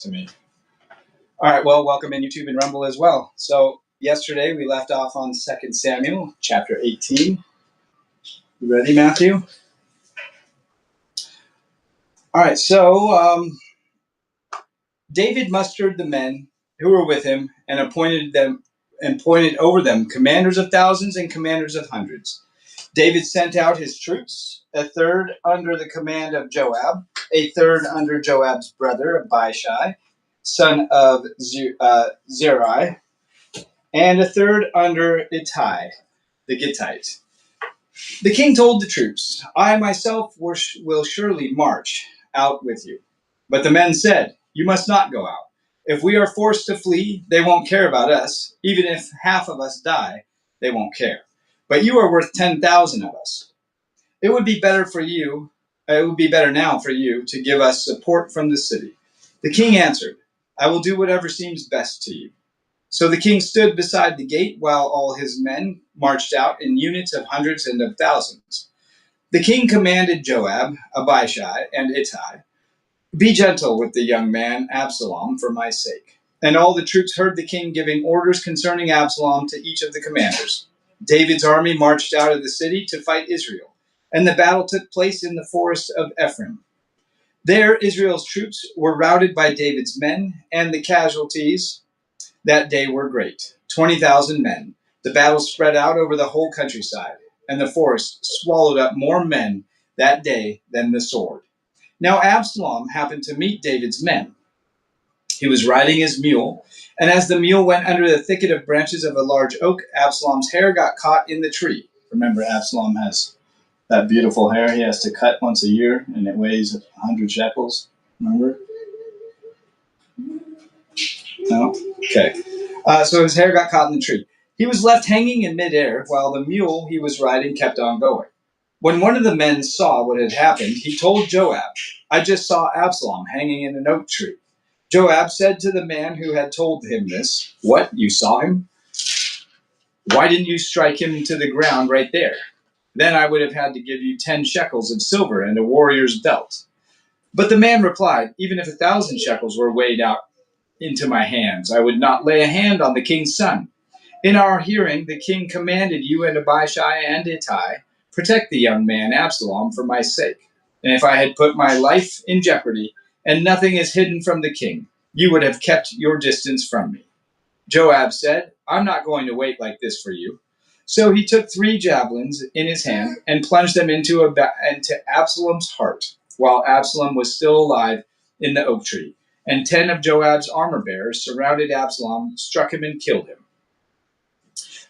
to me. All right, well, welcome in YouTube and Rumble as well. So yesterday we left off on 2 Samuel chapter 18. You ready, Matthew? All right, so David mustered the men who were with him and appointed over them commanders of thousands and commanders of hundreds. David sent out his troops, a third under the command of Joab, a third under Joab's brother Abishai, son of Zeruiah, and a third under Ittai, the Gittite. The king told the troops, I myself will surely march out with you. But the men said, you must not go out. If we are forced to flee, they won't care about us. Even if half of us die, they won't care. But you are worth 10,000 of us. It would be better now for you to give us support from the city. The king answered, I will do whatever seems best to you. So the king stood beside the gate while all his men marched out in units of hundreds and of thousands. The king commanded Joab, Abishai, and Ittai, be gentle with the young man Absalom for my sake. And all the troops heard the king giving orders concerning Absalom to each of the commanders. David's army marched out of the city to fight Israel, and the battle took place in the forest of Ephraim. There Israel's troops were routed by David's men, and the casualties that day were great, 20,000 men. The battle spread out over the whole countryside, and the forest swallowed up more men that day than the sword. Now Absalom happened to meet David's men. He was riding his mule, and as the mule went under the thicket of branches of a large oak, Absalom's hair got caught in the tree. Remember, Absalom has that beautiful hair he has to cut once a year, and it weighs 100 shekels. Remember? No? Okay. So his hair got caught in the tree. He was left hanging in midair while the mule he was riding kept on going. When one of the men saw what had happened, he told Joab, I just saw Absalom hanging in an oak tree. Joab said to the man who had told him this, what, you saw him? Why didn't you strike him to the ground right there? Then I would have had to give you 10 shekels of silver and a warrior's belt. But the man replied, even if 1,000 shekels were weighed out into my hands, I would not lay a hand on the king's son. In our hearing, the king commanded you and Abishai and Ittai, protect the young man Absalom for my sake. And if I had put my life in jeopardy, and nothing is hidden from the king, you would have kept your distance from me. Joab said, I'm not going to wait like this for you. So he took 3 javelins in his hand and plunged them into Absalom's heart, while Absalom was still alive in the oak tree. And 10 of Joab's armor bearers surrounded Absalom, struck him, and killed him.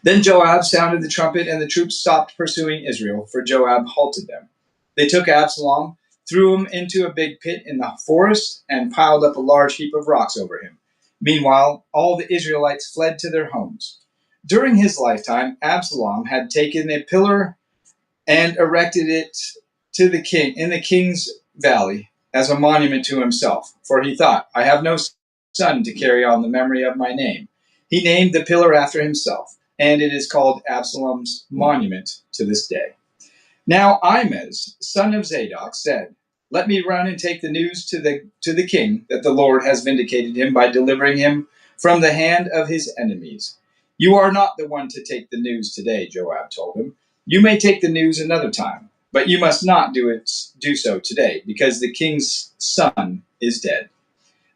Then Joab sounded the trumpet, and the troops stopped pursuing Israel, for Joab halted them. They took Absalom, threw him into a big pit in the forest, and piled up a large heap of rocks over him. Meanwhile, all the Israelites fled to their homes. During his lifetime, Absalom had taken a pillar and erected it to the king in the king's valley as a monument to himself, for he thought, I have no son to carry on the memory of my name. He named the pillar after himself, and it is called Absalom's monument to this day. Now Ahimaaz, son of Zadok, said, let me run and take the news to the king that the Lord has vindicated him by delivering him from the hand of his enemies. You are not the one to take the news today, Joab told him. You may take the news another time, but you must not do so today, because the king's son is dead.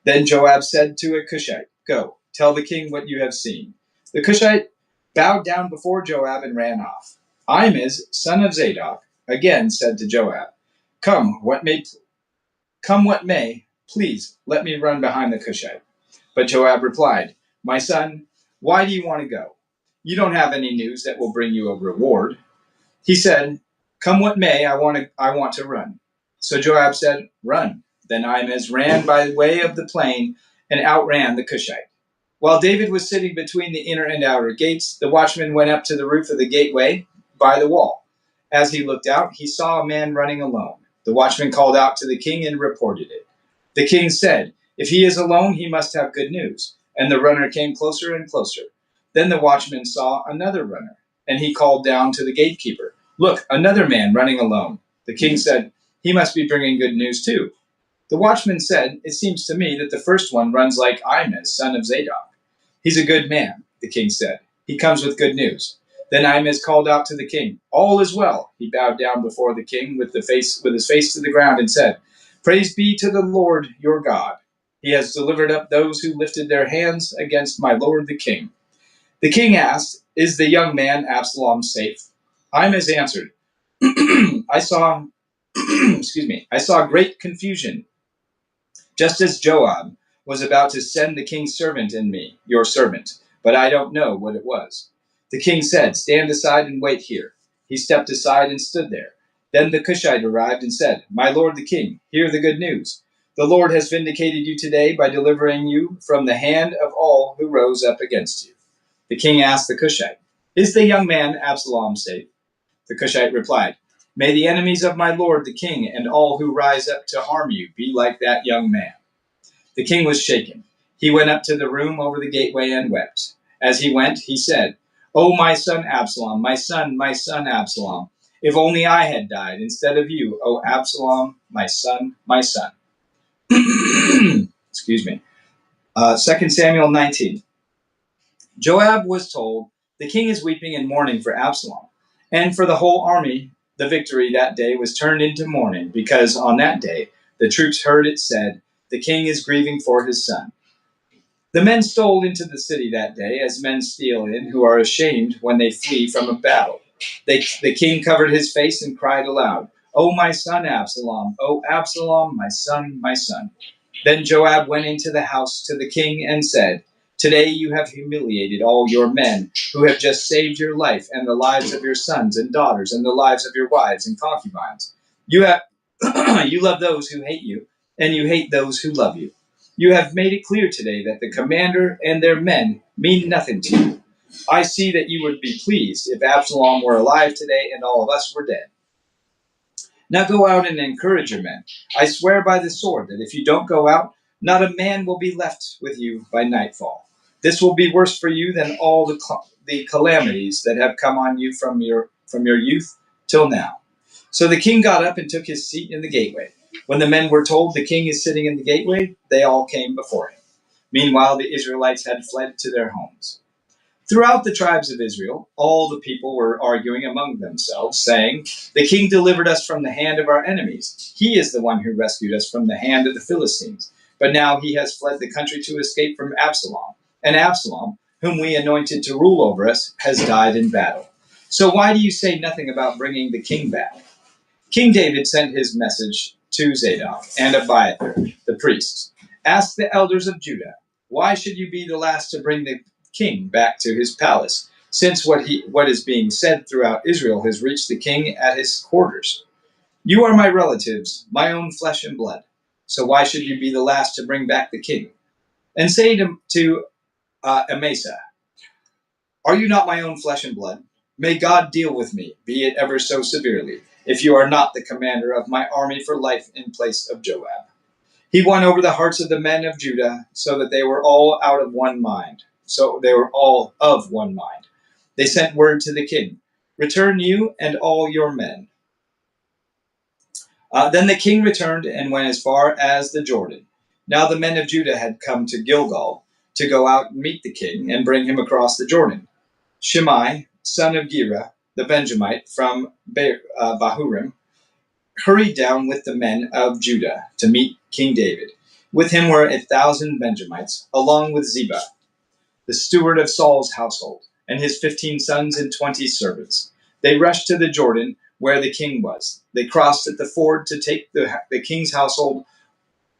Then Joab said to a Cushite, go, tell the king what you have seen. The Cushite bowed down before Joab and ran off. Ahimaaz, son of Zadok, again said to Joab, Come what may, please let me run behind the Cushite. But Joab replied, my son, why do you want to go? You don't have any news that will bring you a reward. He said, come what may, I want to run. So Joab said, run. Then Ahimaaz ran by way of the plain and outran the Cushite. While David was sitting between the inner and outer gates, the watchman went up to the roof of the gateway by the wall. As he looked out, he saw a man running alone. The watchman called out to the king and reported it. The king said, if he is alone, he must have good news. And the runner came closer and closer. Then the watchman saw another runner, and he called down to the gatekeeper, look, another man running alone. The king said, he must be bringing good news too. The watchman said, "It seems to me that the first one runs like Imas, son of Zadok." "He's a good man," the king said. "He comes with good news." Then Imas called out to the king, "All is well." He bowed down before the king with his face to the ground and said, "Praise be to the Lord your God. He has delivered up those who lifted their hands against my lord the king." The king asked, "Is the young man Absalom safe?" Imas answered, "I saw, I saw great confusion, just as Joab was about to send the king's servant and me, your servant, but I don't know what it was." The king said, "Stand aside and wait here." He stepped aside and stood there. Then the Cushite arrived and said, "My lord the king, hear the good news. The Lord has vindicated you today by delivering you from the hand of all who rose up against you." The king asked the Cushite, "Is the young man Absalom safe?" The Cushite replied, "May the enemies of my lord the king and all who rise up to harm you be like that young man." The king was shaken. He went up to the room over the gateway and wept. As he went, he said, "Oh, my son Absalom, my son Absalom, if only I had died instead of you, oh Absalom, my son, my son." Excuse me. 2 Samuel 19. Joab was told, "The king is weeping and mourning for Absalom." And for the whole army, the victory that day was turned into mourning, because on that day the troops heard it said, "The king is grieving for his son." The men stole into the city that day, as men steal in who are ashamed when they flee from a battle. The king covered his face and cried aloud, "Oh, my son Absalom! Oh, Absalom, my son, my son!" Then Joab went into the house to the king and said, "Today you have humiliated all your men who have just saved your life and the lives of your sons and daughters and the lives of your wives and concubines. You have you love those who hate you, and you hate those who love you. You have made it clear today that the commander and their men mean nothing to you. I see that you would be pleased if Absalom were alive today and all of us were dead. Now go out and encourage your men. I swear by the sword that if you don't go out, not a man will be left with you by nightfall. This will be worse for you than all the calamities that have come on you from your youth till now." So the king got up and took his seat in the gateway. When the men were told, "The king is sitting in the gateway," they all came before him. Meanwhile, the Israelites had fled to their homes. Throughout the tribes of Israel, all the people were arguing among themselves, saying, "The king delivered us from the hand of our enemies. He is the one who rescued us from the hand of the Philistines. But now he has fled the country to escape from Absalom. And Absalom, whom we anointed to rule over us, has died in battle. So why do you say nothing about bringing the king back?" King David sent his message to Zadok and Abiathar, the priests. "Ask the elders of Judah, why should you be the last to bring the king back to his palace, since what is being said throughout Israel has reached the king at his quarters? You are my relatives, my own flesh and blood. So why should you be the last to bring back the king? And say to Amasa, are you not my own flesh and blood? May God deal with me, be it ever so severely, if you are not the commander of my army for life in place of Joab." He won over the hearts of the men of Judah so that they were all out of one mind. So they were all of one mind. They sent word to the king, "Return you and all your men." Then the king returned and went as far as the Jordan. Now the men of Judah had come to Gilgal to go out and meet the king and bring him across the Jordan. Shimei, son of Gera, the Benjamite from Bahurim, hurried down with the men of Judah to meet King David. With him were 1,000 Benjamites, along with Ziba, the steward of Saul's household, and his 15 sons and 20 servants. They rushed to the Jordan where the king was. They crossed at the ford to take the king's household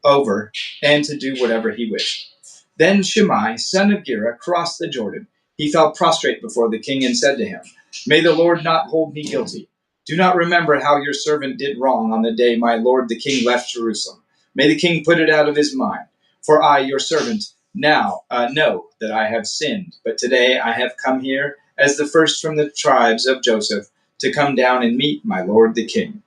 over and to do whatever he wished. Then Shimei, son of Gera, crossed the Jordan. He fell prostrate before the king and said to him, "May the Lord not hold me guilty. Do not remember how your servant did wrong on the day my lord the king left Jerusalem. May the king put it out of his mind. For I, your servant, now know that I have sinned. But today I have come here as the first from the tribes of Joseph to come down and meet my lord the king."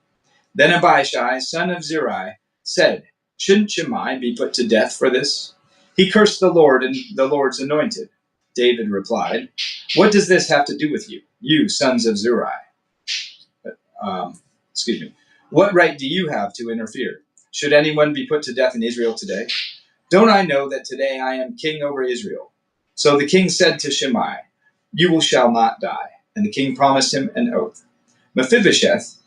Then Abishai, son of Zeruiah, said, "Shouldn't Shimei be put to death for this? He cursed the Lord and the Lord's anointed." David replied, "What does this have to do with you, you sons of Zeruiah? Excuse me. What right do you have to interfere? should anyone be put to death in Israel today? Don't I know that today I am king over Israel? So the king said to Shimei, you shall not die. And the king promised him an oath. Mephibosheth,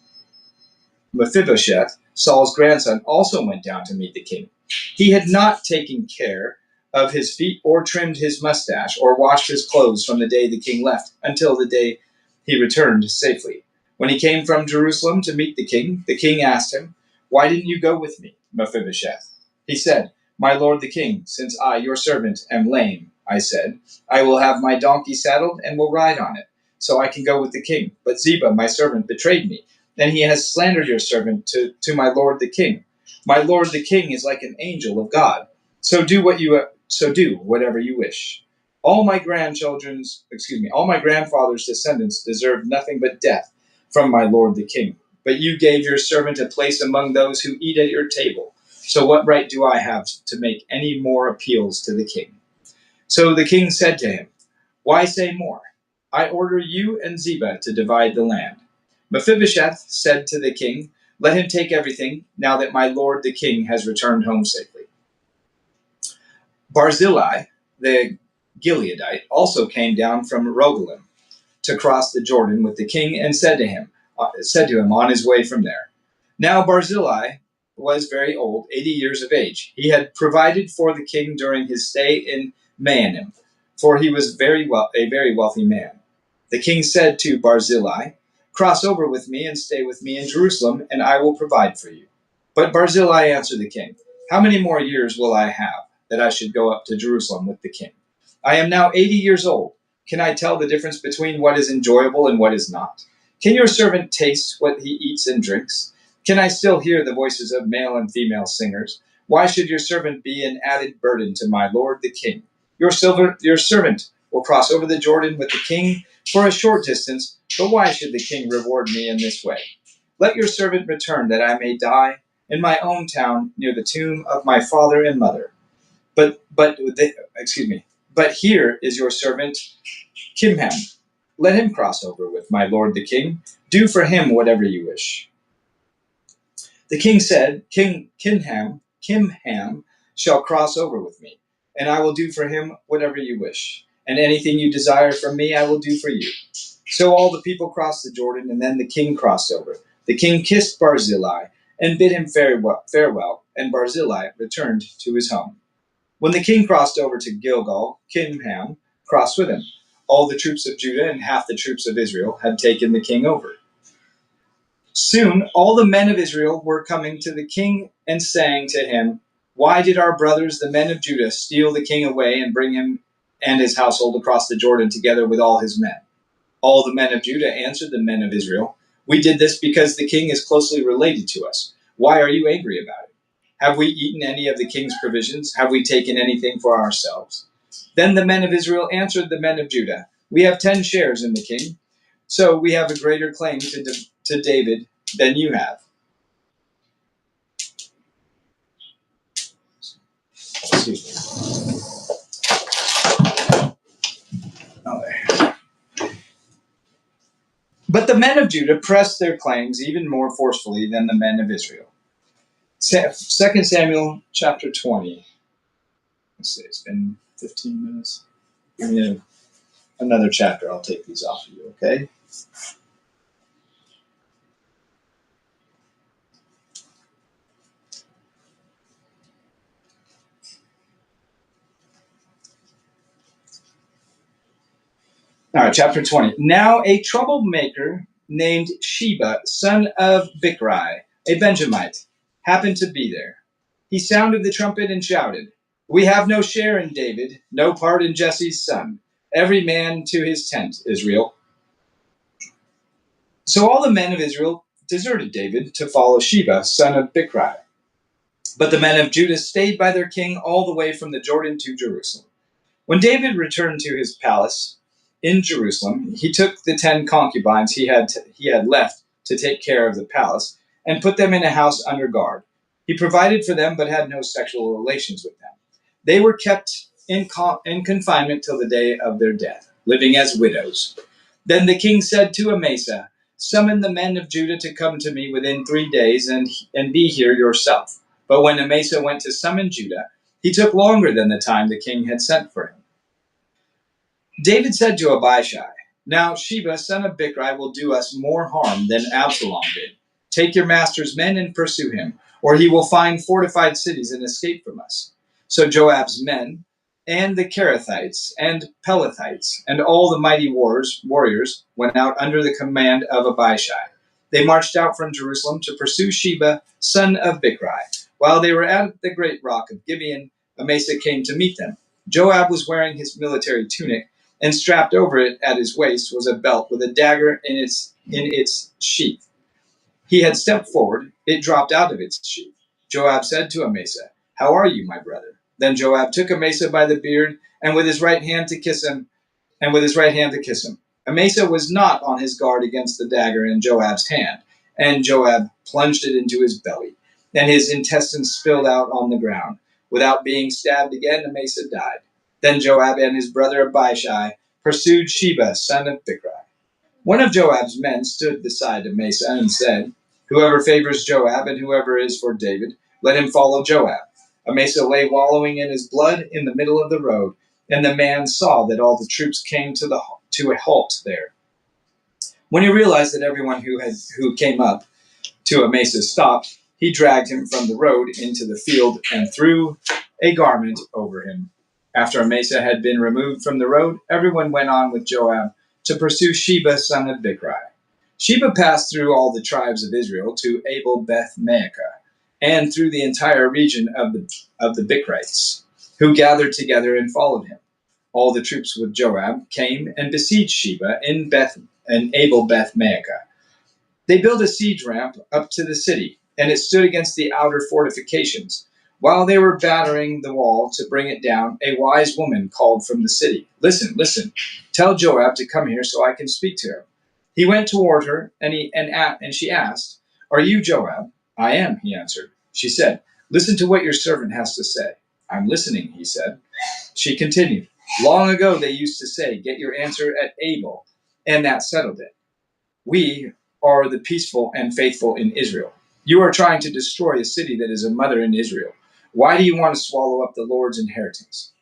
Saul's grandson, also went down to meet the king. He had not taken care of his feet or trimmed his mustache or washed his clothes from the day the king left until the day he returned safely. When he came from Jerusalem to meet the king asked him, why didn't you go with me, Mephibosheth? He said, my lord the king, since I, your servant, am lame, I said, I will have my donkey saddled and will ride on it, so I can go with the king. But Ziba, my servant, betrayed me, and he has slandered your servant to my lord the king. My lord the king is like an angel of God. So do whatever you wish. All my grandfather's descendants deserve nothing but death from my lord the king. But you gave your servant a place among those who eat at your table. So what right do I have to make any more appeals to the king? So the king said to him, why say more? I order you and Ziba to divide the land. Mephibosheth said to the king, let him take everything, now that my lord the king has returned home safely. Barzillai, the Gileadite, also came down from Rogelim to cross the Jordan with the king and said to him on his way from there. Now Barzillai was very old, 80 years of age. He had provided for the king during his stay in Mahanaim, for he was a very wealthy man. The king said to Barzillai, cross over with me and stay with me in Jerusalem, and I will provide for you. But Barzillai answered the king, how many more years will I have that I should go up to Jerusalem with the king? I am now 80 years old. Can I tell the difference between what is enjoyable and what is not? Can your servant taste what he eats and drinks? Can I still hear the voices of male and female singers? Why should your servant be an added burden to my lord the king? Your servant will cross over the Jordan with the king for a short distance, but why should the king reward me in this way? Let your servant return that I may die in my own town near the tomb of my father and mother. But here is your servant Kimham. Let him cross over with my lord the king. Do for him whatever you wish. The king said, Kimham shall cross over with me, and I will do for him whatever you wish. And anything you desire from me, I will do for you. So all the people crossed the Jordan, and then the king crossed over. The king kissed Barzillai and bid him farewell, and Barzillai returned to his home. When the king crossed over to Gilgal, Kimham crossed with him. All the troops of Judah and half the troops of Israel had taken the king over. Soon all the men of Israel were coming to the king and saying to him, why did our brothers, the men of Judah, steal the king away and bring him and his household across the Jordan together with all his men? All the men of Judah answered the men of Israel, we did this because the king is closely related to us. Why are you angry about it? Have we eaten any of the king's provisions? Have we taken anything for ourselves? Then the men of Israel answered the men of Judah, we have 10 shares in the king, so we have a greater claim to David than you have. But the men of Judah pressed their claims even more forcefully than the men of Israel. 2 Samuel chapter 20. Let's see, it's been 15 minutes. Give me another chapter. I'll take these off of you, okay? All right, chapter 20. Now a troublemaker named Sheba, son of Bichri, a Benjamite, happened to be there. He sounded the trumpet and shouted, we have no share in David, no part in Jesse's son. Every man to his tent, Israel. So all the men of Israel deserted David to follow Sheba, son of Bichri. But the men of Judah stayed by their king all the way from the Jordan to Jerusalem. When David returned to his palace in Jerusalem, he took the 10 concubines he had left to take care of the palace and put them in a house under guard. He provided for them but had no sexual relations with them. They were kept in confinement till the day of their death, living as widows. Then the king said to Amasa, summon the men of Judah to come to me within 3 days and be here yourself. But when Amasa went to summon Judah, he took longer than the time the king had set for him. David said to Abishai, "Now Sheba, son of Bichri, will do us more harm than Absalom did. Take your master's men and pursue him, or he will find fortified cities and escape from us." So Joab's men, and the Kerethites, and Pelethites, and all the mighty warriors went out under the command of Abishai. They marched out from Jerusalem to pursue Sheba, son of Bichri. While they were at the great rock of Gibeon, Amasa came to meet them. Joab was wearing his military tunic, and strapped over it at his waist was a belt with a dagger in its sheath. He had stepped forward, it dropped out of its sheath. Joab said to Amasa, "How are you, my brother?" Then Joab took Amasa by the beard, and with his right hand to kiss him. Amasa was not on his guard against the dagger in Joab's hand, and Joab plunged it into his belly, and his intestines spilled out on the ground. Without being stabbed again, Amasa died. Then Joab and his brother Abishai pursued Sheba, son of Bichri. One of Joab's men stood beside Amasa and said, "Whoever favors Joab and whoever is for David, let him follow Joab." Amasa lay wallowing in his blood in the middle of the road, and the man saw that all the troops came to a halt there. When he realized that everyone who came up to Amasa stopped, he dragged him from the road into the field and threw a garment over him. After Amasa had been removed from the road, everyone went on with Joab to pursue Sheba, son of Bichri. Sheba passed through all the tribes of Israel to Abel Beth Maacah, and through the entire region of the Bichrites, who gathered together and followed him. All the troops with Joab came and besieged Sheba in Abel Beth Maacah. They built a siege ramp up to the city, and it stood against the outer fortifications. While they were battering the wall to bring it down, a wise woman called from the city, "Listen, listen! Tell Joab to come here so I can speak to him." He went toward her, and she asked, "Are you Joab?" "I am," he answered. She said, "Listen to what your servant has to say." "I'm listening," he said. She continued, "Long ago they used to say, 'Get your answer at Abel,' and that settled it. We are the peaceful and faithful in Israel. You are trying to destroy a city that is a mother in Israel. Why do you want to swallow up the Lord's inheritance?"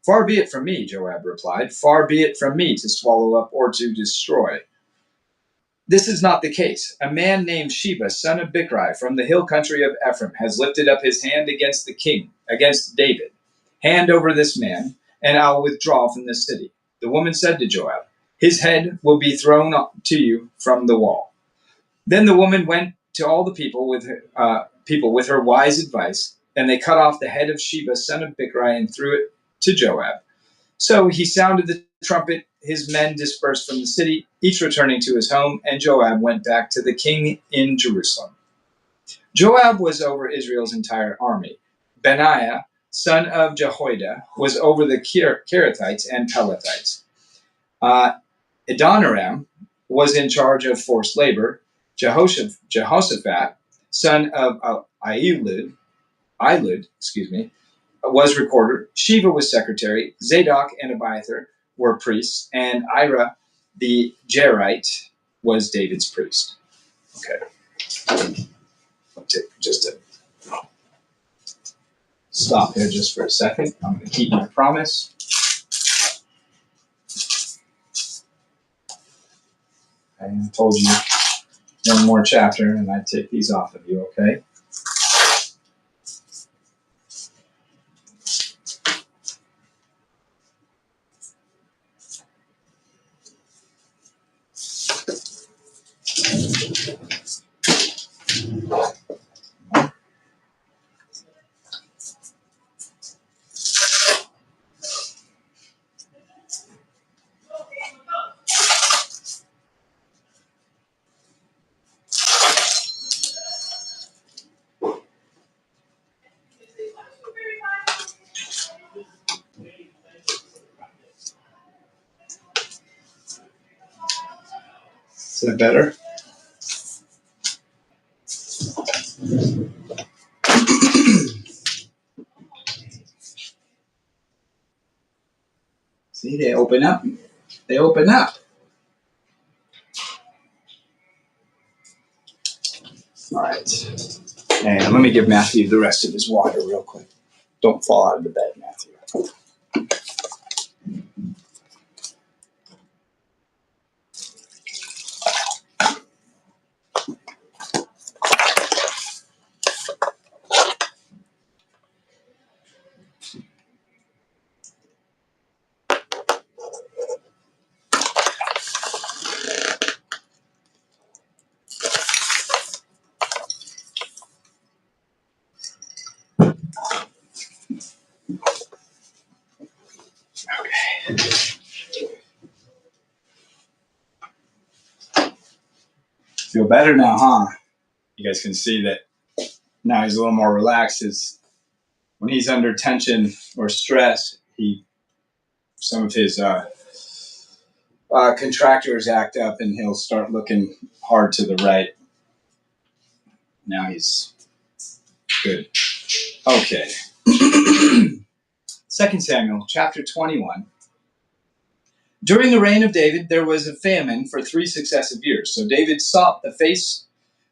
"Far be it from me," Joab replied. "Far be it from me to swallow up or to destroy. This is not the case. A man named Sheba, son of Bichri, from the hill country of Ephraim, has lifted up his hand against the king, against David. Hand over this man, and I'll withdraw from this city." The woman said to Joab, "His head will be thrown to you from the wall." Then the woman went to all the people with her wise advice, and they cut off the head of Sheba, son of Bichri, and threw it to Joab. So he sounded the trumpet. His men dispersed from the city, each returning to his home, and Joab went back to the king in Jerusalem. Joab was over Israel's entire army. Benaiah, son of Jehoiada, was over the Kerethites and Pelethites. Adoniram was in charge of forced labor. Jehoshaphat, son of Ahilud, was recorder. Sheva was secretary. Zadok and Abiathar were priests, and Ira the Jerite was David's priest. Okay, I'll take just a stop here just for a second. I'm going to keep my promise. I told you one more chapter, and I take these off of you. Okay. Is that better? See, they open up. They open up. All right. And let me give Matthew the rest of his water real quick. Don't fall out of the bed, Matthew. Feel better now, huh? You guys can see that now he's a little more relaxed. When he's under tension or stress, some of his contractors act up, and he'll start looking hard to the right. Now he's good. Okay. 2 Samuel chapter 21. During the reign of David, there was a famine for 3 successive years. So David sought the face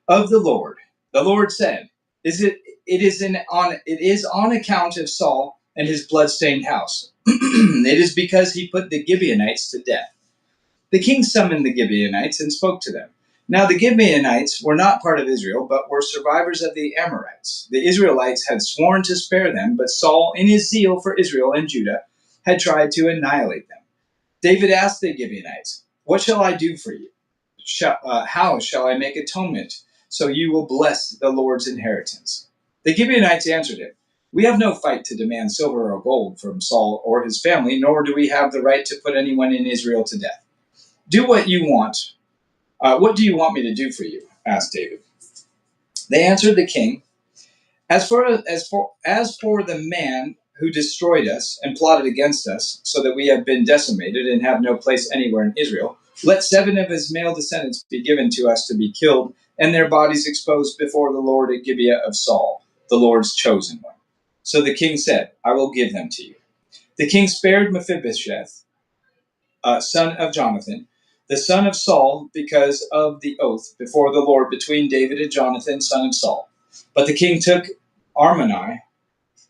of the Lord. The Lord said, It is on account of Saul and his bloodstained house. It is because he put the Gibeonites to death. The king summoned the Gibeonites and spoke to them. Now the Gibeonites were not part of Israel, but were survivors of the Amorites. The Israelites had sworn to spare them, but Saul, in his zeal for Israel and Judah, had tried to annihilate them. David asked the Gibeonites, What shall I do for you? How shall I make atonement so you will bless the Lord's inheritance? The Gibeonites answered him, We have no fight to demand silver or gold from Saul or his family, nor do we have the right to put anyone in Israel to death. Do what you want. What do you want me to do for you? Asked David. They answered the king, As for the man who destroyed us and plotted against us, so that we have been decimated and have no place anywhere in Israel, let 7 of his male descendants be given to us to be killed, and their bodies exposed before the Lord at Gibeah of Saul, the Lord's chosen one. So the king said, I will give them to you. The king spared Mephibosheth, son of Jonathan, the son of Saul, because of the oath before the Lord between David and Jonathan, son of Saul. But the king took Armoni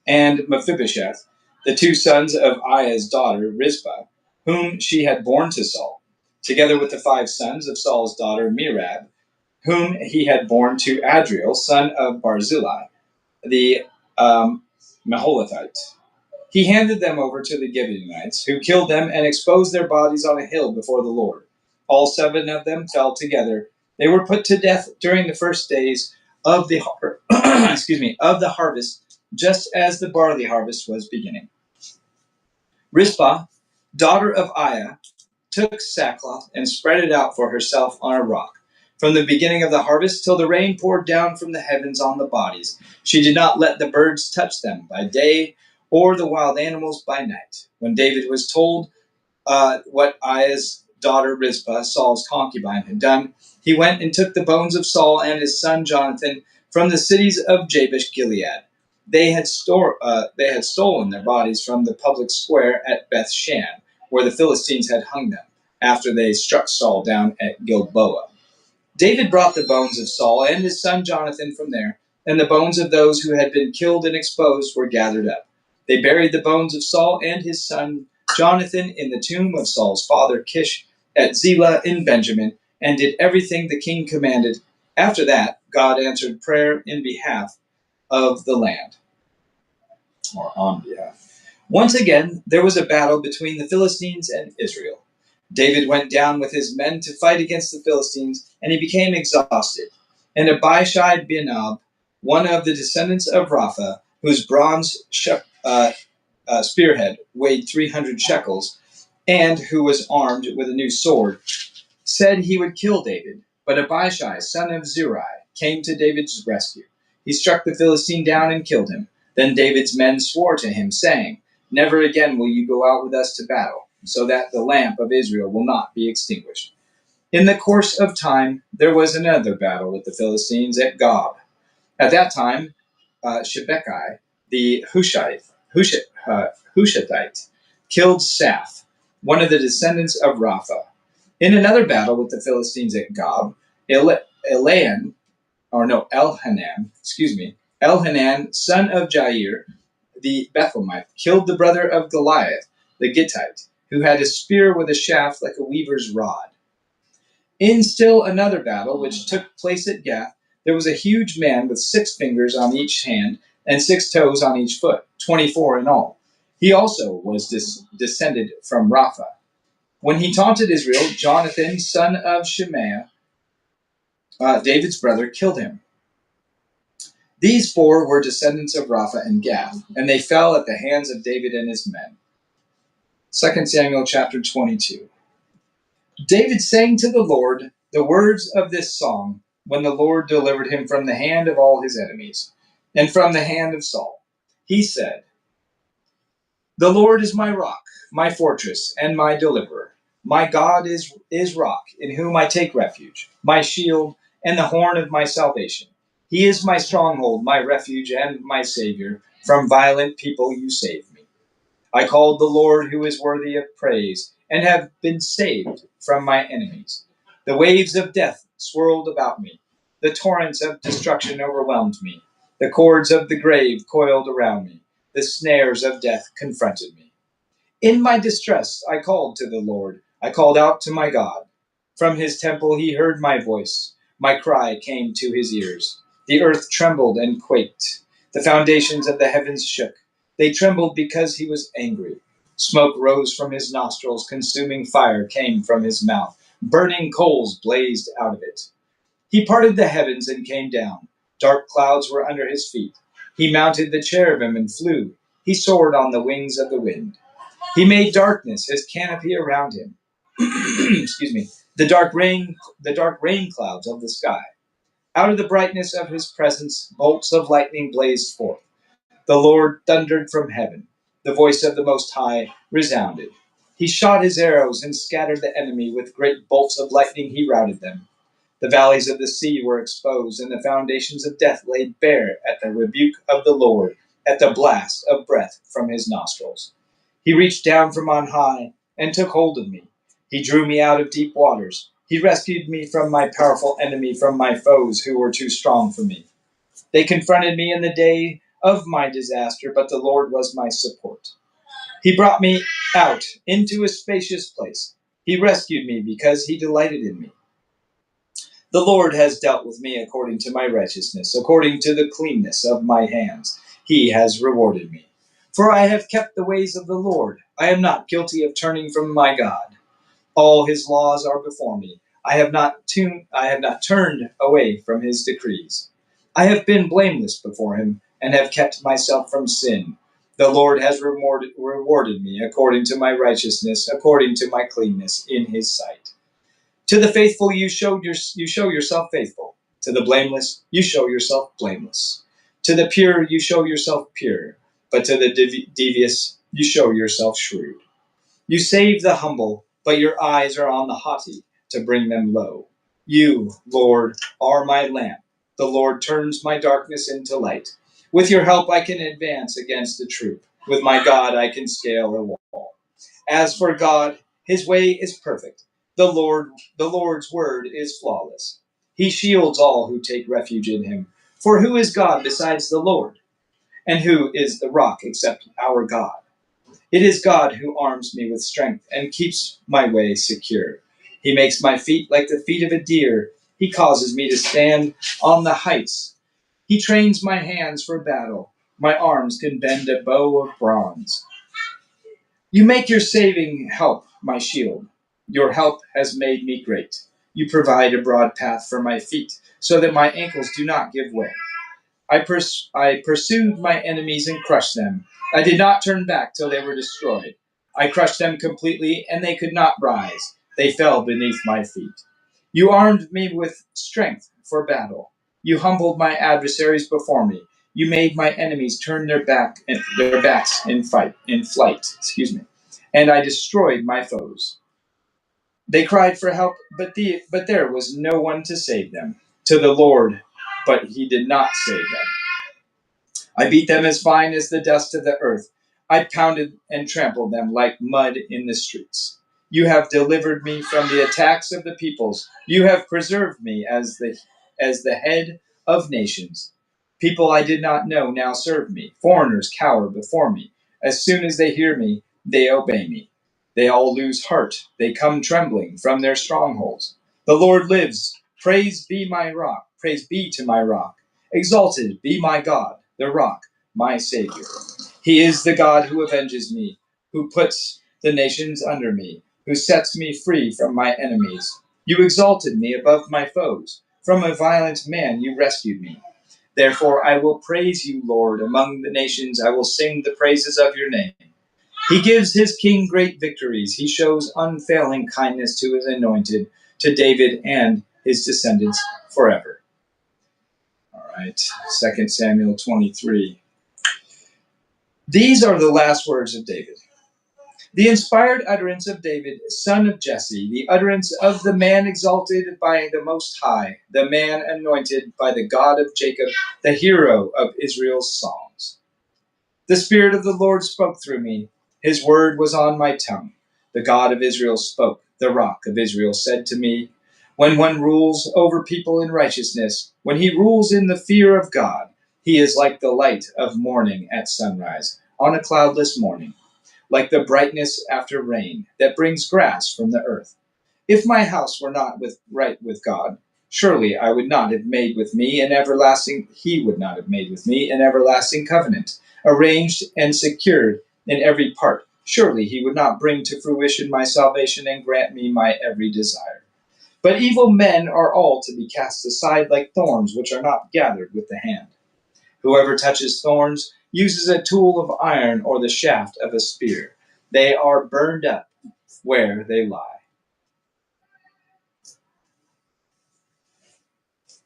and Mephibosheth, the 2 sons of Aiah's daughter, Rizpah, whom she had borne to Saul, together with the 5 sons of Saul's daughter, Merab, whom he had borne to Adriel, son of Barzillai, the Meholathite. He handed them over to the Gibeonites, who killed them and exposed their bodies on a hill before the Lord. All 7 of them fell together. They were put to death during the first days of the of the harvest, just as the barley harvest was beginning. Rizpah, daughter of Aiah, took sackcloth and spread it out for herself on a rock. From the beginning of the harvest till the rain poured down from the heavens on the bodies, she did not let the birds touch them by day or the wild animals by night. When David was told what Aiah's daughter Rizpah, Saul's concubine, had done, he went and took the bones of Saul and his son Jonathan from the cities of Jabesh Gilead. They had stolen their bodies from the public square at Beth Shan, where the Philistines had hung them, after they struck Saul down at Gilboa. David brought the bones of Saul and his son Jonathan from there, and the bones of those who had been killed and exposed were gathered up. They buried the bones of Saul and his son Jonathan in the tomb of Saul's father Kish at Zelah in Benjamin, and did everything the king commanded. After that, God answered prayer in behalf of the land, or on behalf. Once again, there was a battle between the Philistines and Israel. David went down with his men to fight against the Philistines, and he became exhausted. And Abishai bin Ab, one of the descendants of Rapha, whose bronze spearhead weighed 300 shekels, and who was armed with a new sword, said he would kill David. But Abishai, son of Zeruiah, came to David's rescue. He struck the Philistine down and killed him. Then David's men swore to him, saying, Never again will you go out with us to battle, so that the lamp of Israel will not be extinguished. In the course of time, there was another battle with the Philistines at Gob. At that time, Shebekah, the Hushathite, killed Saph, one of the descendants of Rapha. In another battle with the Philistines at Gob, Elaam, Elhanan, son of Jair, the Bethlehemite, killed the brother of Goliath, the Gittite, who had a spear with a shaft like a weaver's rod. In still another battle, which took place at Gath, there was a huge man with 6 fingers on each hand and 6 toes on each foot, 24 in all. He also was descended from Rapha. When he taunted Israel, Jonathan, son of Shemaiah, David's brother, killed him. These 4 were descendants of Rapha and Gath, and they fell at the hands of David and his men. 2 Samuel chapter 22. David sang to the Lord the words of this song when the Lord delivered him from the hand of all his enemies and from the hand of Saul. He said, "The Lord is my rock, my fortress, and my deliverer. My God is rock, in whom I take refuge, my shield, and the horn of my salvation. He is my stronghold, my refuge, and my Savior. From violent people you save me. I called the Lord, who is worthy of praise, and have been saved from my enemies. The waves of death swirled about me. The torrents of destruction overwhelmed me. The cords of the grave coiled around me. The snares of death confronted me. In my distress, I called to the Lord. I called out to my God. From his temple, he heard my voice. My cry came to his ears. The earth trembled and quaked. The foundations of the heavens shook. They trembled because he was angry. Smoke rose from his nostrils. Consuming fire came from his mouth. Burning coals blazed out of it. He parted the heavens and came down. Dark clouds were under his feet. He mounted the cherubim and flew. He soared on the wings of the wind. He made darkness his canopy around him. Excuse me. The dark rain clouds of the sky. Out of the brightness of his presence, bolts of lightning blazed forth. The Lord thundered from heaven. The voice of the Most High resounded. He shot his arrows and scattered the enemy. With great bolts of lightning he routed them. The valleys of the sea were exposed, and the foundations of death laid bare at the rebuke of the Lord, at the blast of breath from his nostrils. He reached down from on high and took hold of me. He drew me out of deep waters. He rescued me from my powerful enemy, from my foes who were too strong for me. They confronted me in the day of my disaster, but the Lord was my support. He brought me out into a spacious place. He rescued me because he delighted in me. The Lord has dealt with me according to my righteousness, according to the cleanness of my hands. He has rewarded me. For I have kept the ways of the Lord. I am not guilty of turning from my God. All his laws are before me. I have not turned away from his decrees. I have been blameless before him and have kept myself from sin. The Lord has rewarded me according to my righteousness, according to my cleanness in his sight. To the faithful you show yourself faithful. To the blameless you show yourself blameless. To the pure you show yourself pure. But to the devious you show yourself shrewd. You save the humble, but your eyes are on the haughty to bring them low. You, Lord, are my lamp. The Lord turns my darkness into light. With your help I can advance against a troop. With my God I can scale a wall. As for God, his way is perfect. The Lord's word is flawless. He shields all who take refuge in him. For who is God besides the Lord? And who is the rock except our God? It is God who arms me with strength and keeps my way secure. He makes my feet like the feet of a deer. He causes me to stand on the heights. He trains my hands for battle. My arms can bend a bow of bronze. You make your saving help my shield. Your help has made me great. You provide a broad path for my feet, so that my ankles do not give way. I pursued my enemies and crushed them. I did not turn back till they were destroyed. I crushed them completely, and they could not rise. They fell beneath my feet. You armed me with strength for battle. You humbled my adversaries before me. You made my enemies turn their backs in flight. And I destroyed my foes. They cried for help, but there was no one to save them. To the Lord, but he did not save them. I beat them as fine as the dust of the earth. I pounded and trampled them like mud in the streets. You have delivered me from the attacks of the peoples. You have preserved me as the head of nations. People I did not know now serve me. Foreigners cower before me. As soon as they hear me, they obey me. They all lose heart. They come trembling from their strongholds. The Lord lives. Praise be my rock. Praise be to my rock. Exalted be my God, the rock, my Savior. He is the God who avenges me, who puts the nations under me, who sets me free from my enemies. You exalted me above my foes. From a violent man you rescued me. Therefore I will praise you, Lord, among the nations. I will sing the praises of your name. He gives his king great victories. He shows unfailing kindness to his anointed, to David and his descendants forever. All right, 2 Samuel 23. These are the last words of David. The inspired utterance of David, son of Jesse, the utterance of the man exalted by the Most High, the man anointed by the God of Jacob, the hero of Israel's songs. The Spirit of the Lord spoke through me. His word was on my tongue. The God of Israel spoke. The rock of Israel said to me, when one rules over people in righteousness, when he rules in the fear of God, he is like the light of morning at sunrise, on a cloudless morning, like the brightness after rain that brings grass from the earth. If my house were not right with God, surely I would not have made with me an everlasting, he would not have made with me an everlasting covenant, arranged and secured in every part. Surely he would not bring to fruition my salvation and grant me my every desire. But evil men are all to be cast aside like thorns which are not gathered with the hand. Whoever touches thorns uses a tool of iron or the shaft of a spear. They are burned up where they lie.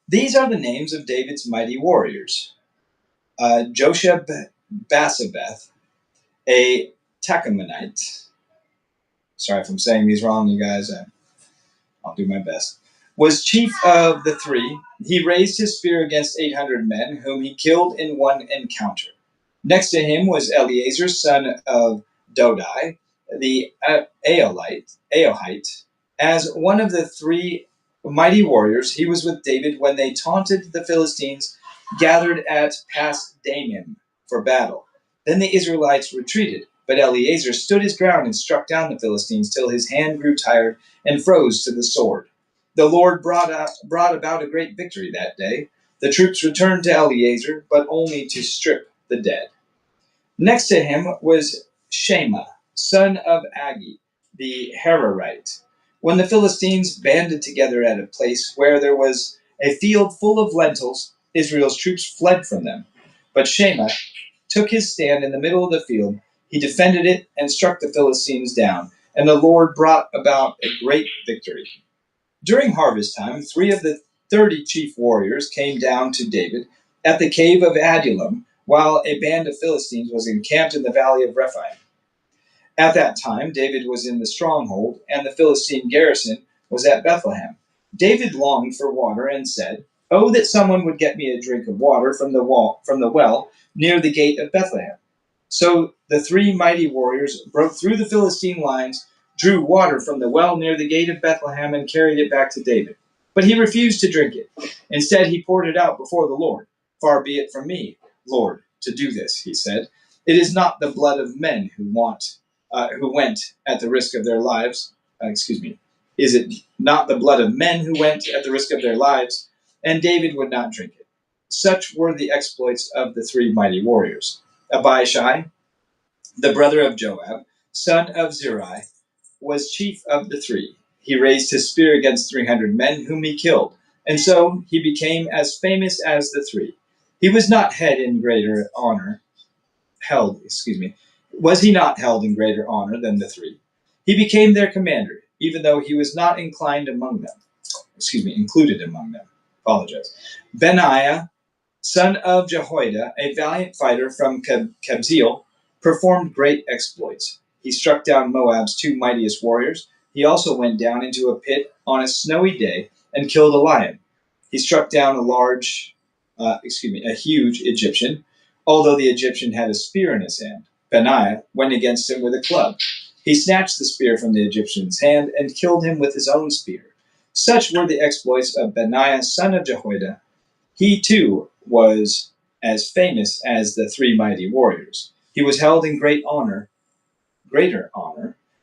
These are the names of David's mighty warriors. Josheb-Basebeth, a Tachamonite. Sorry if I'm saying these wrong, you guys. I'll do my best. Was chief of the three. He raised his spear against 800 men, whom he killed in one encounter. Next to him was Eleazar, son of Dodai, the Ahohite. As one of the three mighty warriors, he was with David when they taunted the Philistines gathered at Pas Damim for battle. Then the Israelites retreated, but Eleazar stood his ground and struck down the Philistines till his hand grew tired and froze to the sword. The Lord brought about a great victory that day. The troops returned to Eleazar, but only to strip the dead. Next to him was Shema, son of Agi, the Hararite. When the Philistines banded together at a place where there was a field full of lentils, Israel's troops fled from them. But Shema took his stand in the middle of the field. He defended it and struck the Philistines down, and the Lord brought about a great victory. During harvest time, 3 of the 30 chief warriors came down to David at the cave of Adullam, while a band of Philistines was encamped in the valley of Rephaim. At that time, David was in the stronghold, and the Philistine garrison was at Bethlehem. David longed for water and said, "Oh, that someone would get me a drink of water from the well near the gate of Bethlehem." So the 3 mighty warriors broke through the Philistine lines, drew water from the well near the gate of Bethlehem, and carried it back to David. But he refused to drink it. Instead, he poured it out before the Lord. "Far be it from me, Lord, to do this," he said. "It is not the blood of men who went at the risk of their lives. Is it not the blood of men who went at the risk of their lives?" And David would not drink it. Such were the exploits of the 3 mighty warriors. Abishai, the brother of Joab, son of Zeruiah, was chief of the 3. He raised his spear against 300 men, whom he killed, and so he became as famous as the 3. He was not Was he not held in greater honor than the 3? He became their commander, even though he was not included among them. Apologize. Benaiah, son of Jehoiada, a valiant fighter from Kabzeel, performed great exploits. He struck down Moab's 2 mightiest warriors. He also went down into a pit on a snowy day and killed a lion. He struck down a huge Egyptian, although the Egyptian had a spear in his hand. Benaiah went against him with a club. He snatched the spear from the Egyptian's hand and killed him with his own spear. Such were the exploits of Benaiah, son of Jehoiada. He too was as famous as the three mighty warriors. He was held in greater honor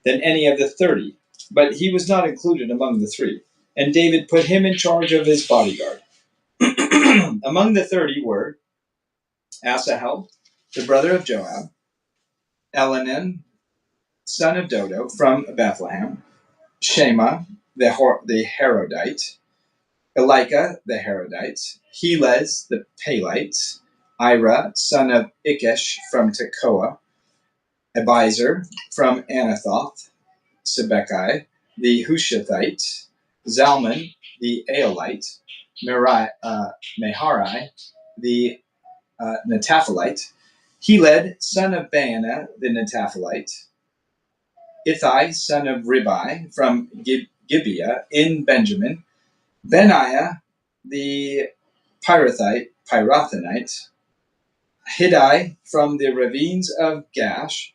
than any of the 30, but he was not included among the three. And David put him in charge of his bodyguard. Among the 30 were Asahel, the brother of Joab, Elhanan, son of Dodo from Bethlehem, Shema, the Harodite, Elika, the Harodite, Helez, the Palite, Ira, son of Ikesh from Tekoa, Abiezer from Anathoth, Sibbecai, the Hushathite, Zalman, the Aelite, Meharai, the Netaphalite, Heled, son of Baana, the Netaphalite, Ithai, son of Ribai, from Gibeah in Benjamin, Benaiah, the Pirathonite, Hiddai, from the ravines of Gash,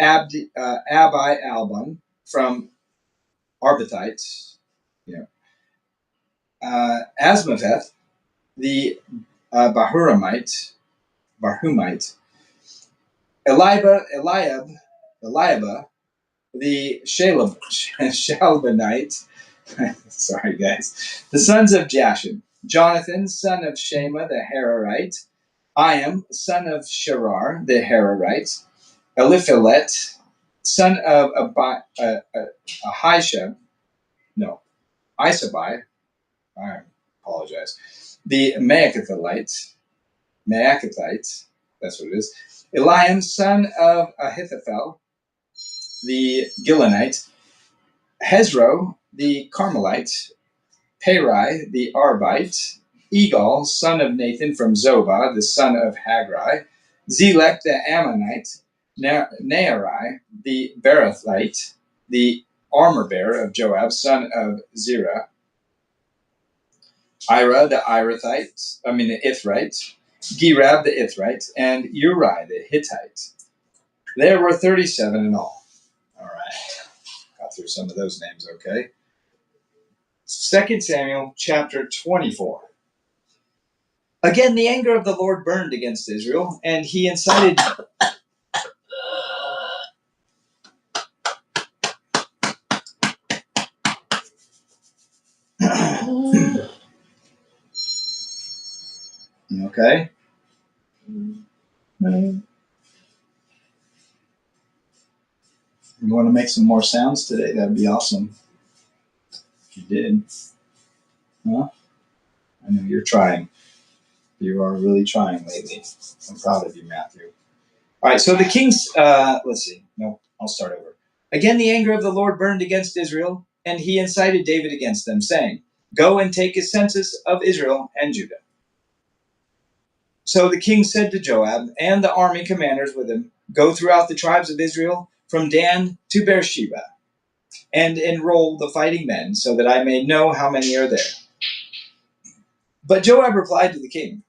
Abi Albon, from Arbathite, Asmaveth, the Barhumite, Eliab, the Shalbanite, sorry guys, the sons of Jashin, Jonathan, son of Shema the Hararite, Iam, son of Sherar the Hararite, Eliphalet, son of Ahishab, no, Isabai, I apologize, the Maacathite, that's what it is, Eliam, son of Ahithophel, the Gilonite, Hezro, the Carmelite, Perai, the Arbite, Egal, son of Nathan from Zobah, the son of Hagri, Zelek, the Ammonite, Naarai, the Berathite, the armor-bearer of Joab, son of Zerah, Ira, the Ithrite, Gerab, the Ithrite, and Uri, the Hittite. There were 37 in all. All right. Got through some of those names, okay? 2 Samuel chapter 24. Again, the anger of the Lord burned against Israel, and he incited... Okay? You want to make some more sounds today? That'd be awesome. If you did. Huh? I know you're trying. You are really trying lately. I'm proud of you, Matthew. All right, so the king's... let's see. No, I'll start over. Again, the anger of the Lord burned against Israel, and he incited David against them, saying, Go and take a census of Israel and Judah. So the king said to Joab and the army commanders with him, Go throughout the tribes of Israel from Dan to Beersheba, and enroll the fighting men, so that I may know how many are there. But Joab replied to the king,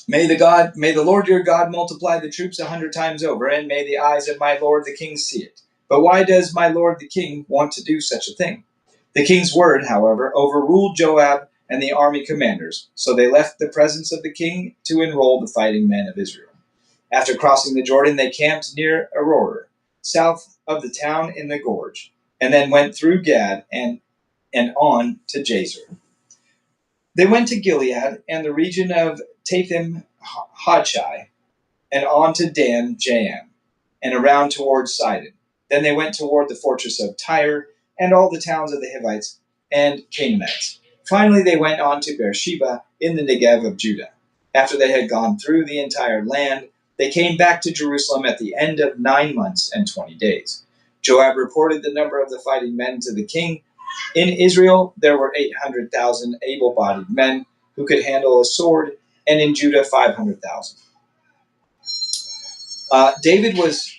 May the Lord your God multiply the troops 100 times over, and may the eyes of my lord the king see it. But why does my lord the king want to do such a thing? The king's word, however, overruled Joab and the army commanders, so they left the presence of the king to enroll the fighting men of Israel. After crossing the Jordan, they camped near Aroer, south of the town in the gorge, and then went through Gad and on to Jazer. They went to Gilead and the region of Tathim Hodshai, and on to Dan Jaam, and around toward Sidon. Then they went toward the fortress of Tyre and all the towns of the Hivites and Canaanites. Finally, they went on to Beersheba in the Negev of Judah. After they had gone through the entire land, they came back to Jerusalem at the end of 9 months and 20 days. Joab reported the number of the fighting men to the king. In Israel, there were 800,000 able-bodied men who could handle a sword, and in Judah, 500,000. David was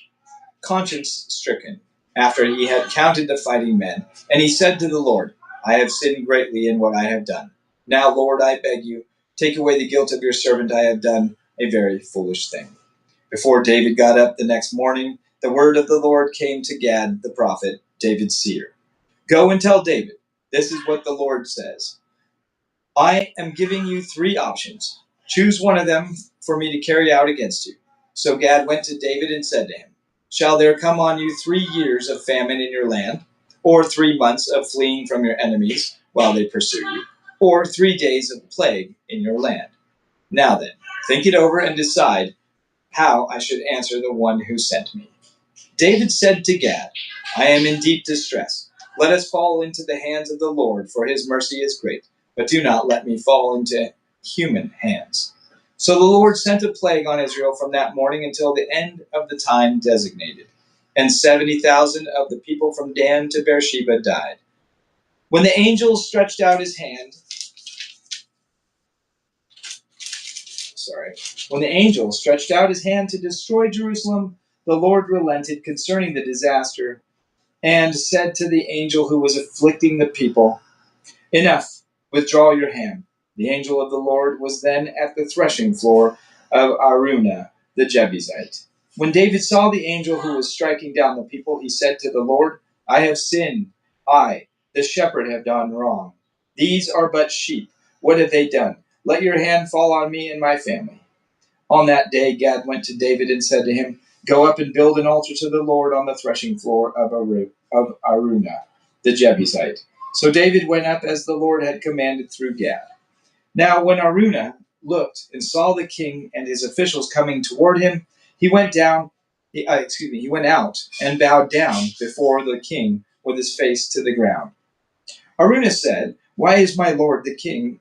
conscience-stricken after he had counted the fighting men, and he said to the Lord, I have sinned greatly in what I have done. Now, Lord, I beg you, take away the guilt of your servant. I have done a very foolish thing. Before David got up the next morning, the word of the Lord came to Gad the prophet, David's seer. Go and tell David, this is what the Lord says. I am giving you three options. Choose one of them for me to carry out against you. So Gad went to David and said to him, Shall there come on you 3 years of famine in your land, or 3 months of fleeing from your enemies while they pursue you, or 3 days of plague in your land? Now then, think it over and decide how I should answer the one who sent me. David said to Gad, I am in deep distress. Let us fall into the hands of the Lord, for his mercy is great, but do not let me fall into human hands. So the Lord sent a plague on Israel from that morning until the end of the time designated, and 70,000 of the people from Dan to Beersheba died. When the angel stretched out his hand, when the angel stretched out his hand to destroy Jerusalem, the Lord relented concerning the disaster and said to the angel who was afflicting the people, Enough, withdraw your hand. The angel of the Lord was then at the threshing floor of Araunah the Jebusite. When David saw the angel who was striking down the people, he said to the Lord, I have sinned. I, the shepherd, have done wrong. These are but sheep. What have they done? Let your hand fall on me and my family. On that day, Gad went to David and said to him, Go up and build an altar to the Lord on the threshing floor of Araunah the Jebusite. So David went up as the Lord had commanded through Gad. Now when Araunah looked and saw the king and his officials coming toward him, he went he went out and bowed down before the king with his face to the ground. Araunah said, Why has my lord the king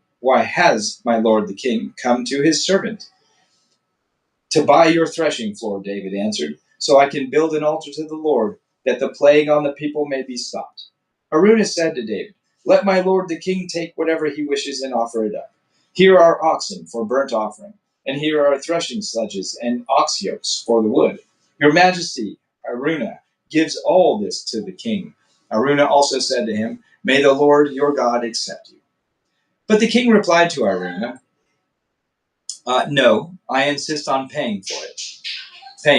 come to his servant? To buy your threshing floor, David answered, so I can build an altar to the Lord, that the plague on the people may be stopped. Araunah said to David, Let my lord the king take whatever he wishes and offer it up. Here are oxen for burnt offering, and here are threshing sledges and ox yokes for the wood. Your majesty, Araunah, gives all this to the king. Araunah also said to him, May the Lord your God accept you. But the king replied to Araunah, No, I insist on paying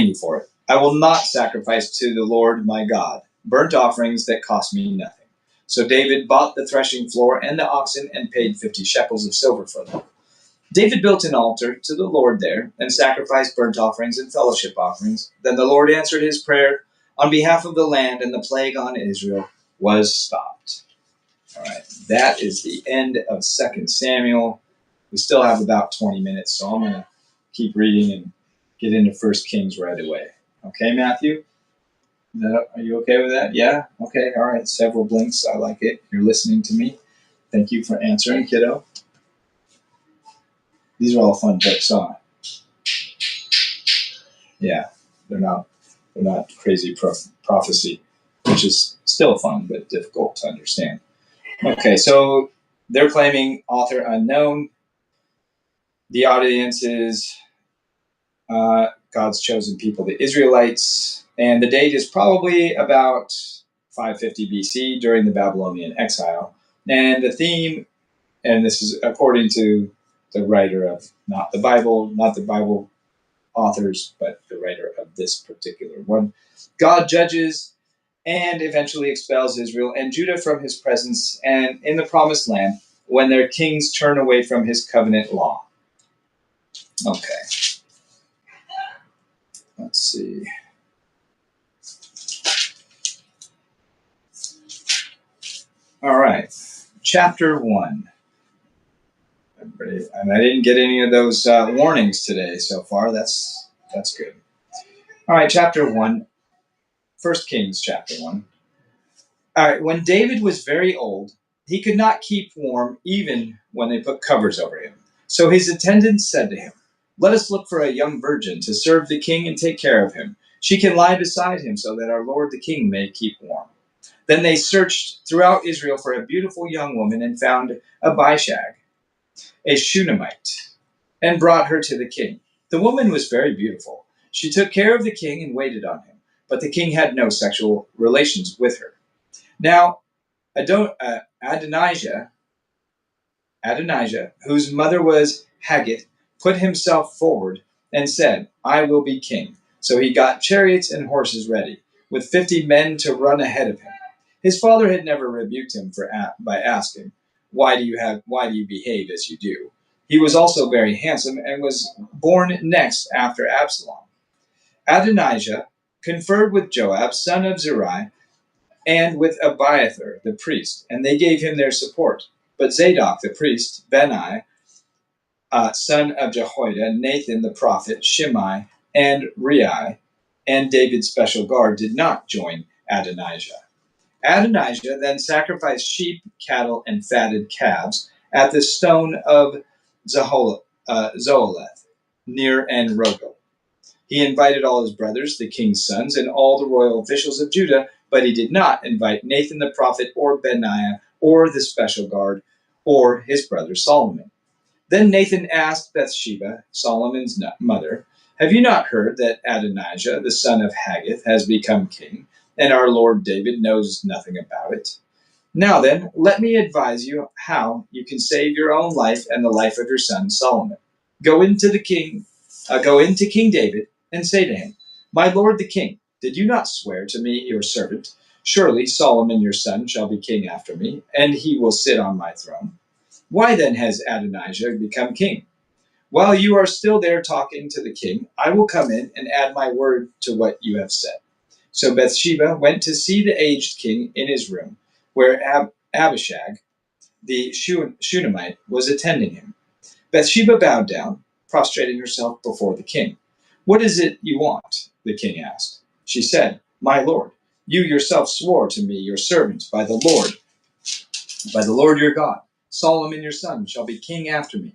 you for it. I will not sacrifice to the Lord my God burnt offerings that cost me nothing. So David bought the threshing floor and the oxen and paid 50 shekels of silver for them. David built an altar to the Lord there and sacrificed burnt offerings and fellowship offerings. Then the Lord answered his prayer on behalf of the land, and the plague on Israel was stopped. All right, that is the end of 2 Samuel. We still have about 20 minutes, so I'm going to keep reading and get into 1 Kings right away. Okay, Matthew? Are you okay with that? Yeah? Okay, all right. Several blinks. I like it. You're listening to me. Thank you for answering, kiddo. These are all fun books, huh? Yeah, they're not crazy prophecy, which is still fun but difficult to understand. Okay, so they're claiming author unknown. The audience is God's chosen people, the Israelites, and the date is probably about 550 BC during the Babylonian exile. And the theme, and this is according to the writer of not the Bible authors, but the writer of this particular one, God judges and eventually expels Israel and Judah from his presence and in the promised land when their kings turn away from his covenant law. Okay. Let's see. All right. Chapter 1. And I didn't get any of those warnings today so far. That's good. All right, chapter 1. 1 Kings chapter 1. All right, when David was very old, he could not keep warm even when they put covers over him. So his attendants said to him, Let us look for a young virgin to serve the king and take care of him. She can lie beside him so that our lord the king may keep warm. Then they searched throughout Israel for a beautiful young woman and found Abishag, a Shunammite, and brought her to the king. The woman was very beautiful. She took care of the king and waited on him, but the king had no sexual relations with her. Now, Adonijah, whose mother was Haggith, put himself forward and said, I will be king. So he got chariots and horses ready, with 50 men to run ahead of him. His father had never rebuked him by asking, why do you behave as you do? He was also very handsome and was born next after Absalom. Adonijah conferred with Joab, son of Zeruiah, and with Abiathar the priest, and they gave him their support. But Zadok the priest, Benaiah, son of Jehoiada, Nathan the prophet, Shimei, and Rei, and David's special guard did not join Adonijah. Adonijah then sacrificed sheep, cattle, and fatted calves at the stone of Zoheleth, near En Rogel. He invited all his brothers, the king's sons, and all the royal officials of Judah, but he did not invite Nathan the prophet, or Benaiah, or the special guard, or his brother Solomon. Then Nathan asked Bathsheba, Solomon's mother, "Have you not heard that Adonijah, the son of Haggith, has become king, and our Lord David knows nothing about it? Now then, let me advise you how you can save your own life and the life of your son Solomon. Go into King David, and say to him, 'My lord the king, did you not swear to me, your servant, surely Solomon your son shall be king after me, and he will sit on my throne? Why then has Adonijah become king? While you are still there talking to the king, I will come in and add my word to what you have said.' So Bathsheba went to see the aged king in his room, where Abishag, the Shunammite, was attending him. Bathsheba bowed down, prostrating herself before the king. 'What is it you want?' the king asked. She said, 'My lord, you yourself swore to me, your servant, by the Lord your God, Solomon your son shall be king after me,